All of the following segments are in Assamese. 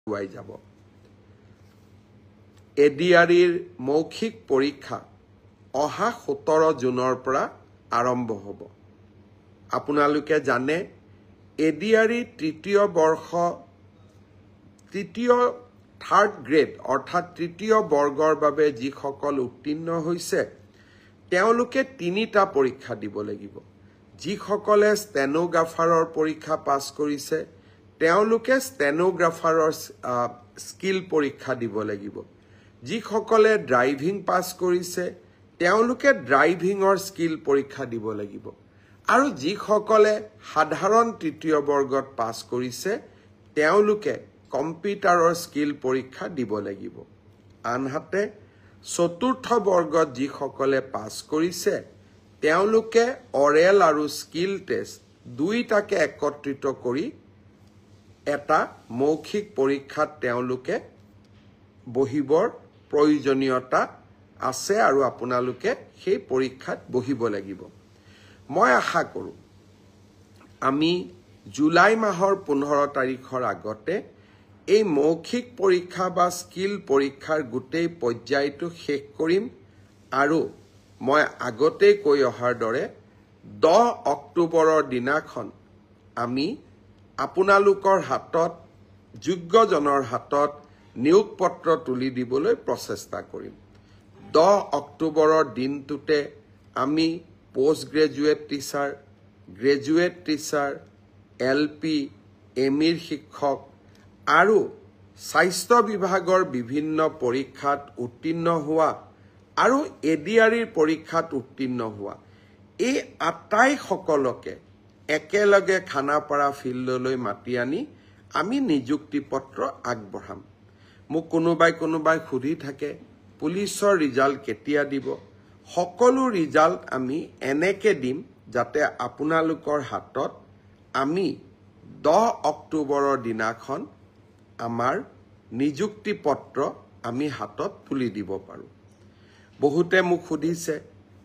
আগুৱাই যাব এডিআৰইৰ মৌখিক পৰীক্ষা অহা 17 জুনৰ পৰা আৰম্ভ হ'ব আপোনালোকে জানে এডিআৰই থাৰ্ড গ্ৰেড অৰ্থাৎ তৃতীয় বৰ্গৰ বাবে যিসকল উত্তীৰ্ণ হৈছে তেওঁলোকে 3টা পৰীক্ষা দিব লাগিব যিসকলে ষ্টেনোগ্ৰাফাৰৰ পৰীক্ষা পাছ কৰিছে তেওঁলোকে ষ্টেনোগ্ৰাফাৰৰ স্কিল পৰীক্ষা দিব লাগিব যিসকলে ড্ৰাইভিং পাছ কৰিছে তেওঁলোকে ড্ৰাইভিংৰ স্কিল পৰীক্ষা দিব লাগিব আৰু যিসকলে সাধাৰণ তৃতীয় বৰ্গত পাছ কৰিছে তেওঁলোকে কম্পিউটাৰৰ স্কিল পৰীক্ষা দিব লাগিব আনহাতে চতুৰ্থ বৰ্গত যিসকলে পাছ কৰিছে তেওঁলোকে অৰেল আৰু স্কিল টেষ্ট দুইটাকে একত্ৰিত কৰি এটা মৌখিক পৰীক্ষাত তেওঁলোকে বহিবৰ প্ৰয়োজনীয়তা আছে আৰু আপোনালোকে সেই পৰীক্ষাত বহিব লাগিব মই আশা কৰোঁ আমি জুলাই মাহৰ 15 তাৰিখৰ আগতে এই মৌখিক পৰীক্ষা বা স্কিল পৰীক্ষাৰ গোটেই পৰ্যায়টো শেষ কৰিম আৰু মই আগতেই কৈ অহাৰ দৰে 10 অক্টোবৰৰ দিনাখন আমি আপোনালোকৰ হাতত যোগ্যজনৰ হাতত নিয়োগ পত্ৰ তুলি দিবলৈ প্ৰচেষ্টা কৰিম 10 অক্টোবৰৰ দিনটোতে আমি post graduate teacher graduate teacher LP এমিৰ শিক্ষক আৰু স্বাস্থ্য বিভাগৰ বিভিন্ন পৰীক্ষাত উত্তীৰ্ণ হোৱা আৰু এডিআৰইৰ পৰীক্ষাত উত্তীৰ্ণ হোৱা এই আটাইসকলকে একেলগে খানাপাৰা ফিল্ডলৈ মাতি আনি আমি নিযুক্তি পত্ৰ আগবঢ়াম মোক কোনোবাই খুদি থাকে পুলিচৰ ৰিজাল্ট কেতিয়া দিব সকলো ৰিজাল্ট আমি এনেকে দিম যাতে আপোনালোকৰ হাতত আমি 10 অক্টোবৰৰ দিনাখন আমাৰ নিযুক্তি পত্ৰ আমি হাতত তুলি দিব পাৰো বহুতে মোক খুদিছে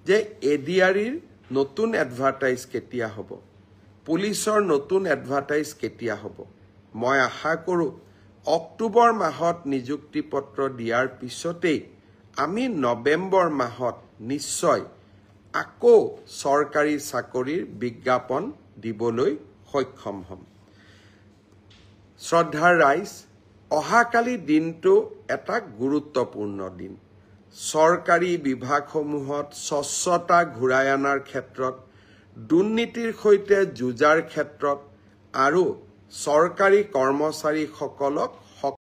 যে এডিআৰইৰ নতুন এডভাৰটাইজ কেতিয়া হ'ব পুলিচৰ নতুন এডভাৰটাইজ কেতিয়া হ'ব মই আশা কৰোঁ অক্টোবৰ মাহত নিযুক্তি পত্ৰ দিয়াৰ পিছতেই আমি নৱেম্বৰ মাহত নিশ্চয় আকৌ চৰকাৰী চাকৰিৰ বিজ্ঞাপন দিবলৈ সক্ষম হ'ম শ্ৰদ্ধাৰ ৰাইজ অহাকালি দিনটো এটা গুৰুত্বপূৰ্ণ দিন চৰকাৰী বিভাগসমূহত স্বচ্ছতা ঘূৰাই অনাৰ ক্ষেত্ৰত দুৰ্নীতিৰ সৈতে যুঁজাৰ ক্ষেত্ৰত আৰু চৰকাৰী কৰ্মচাৰীসকলক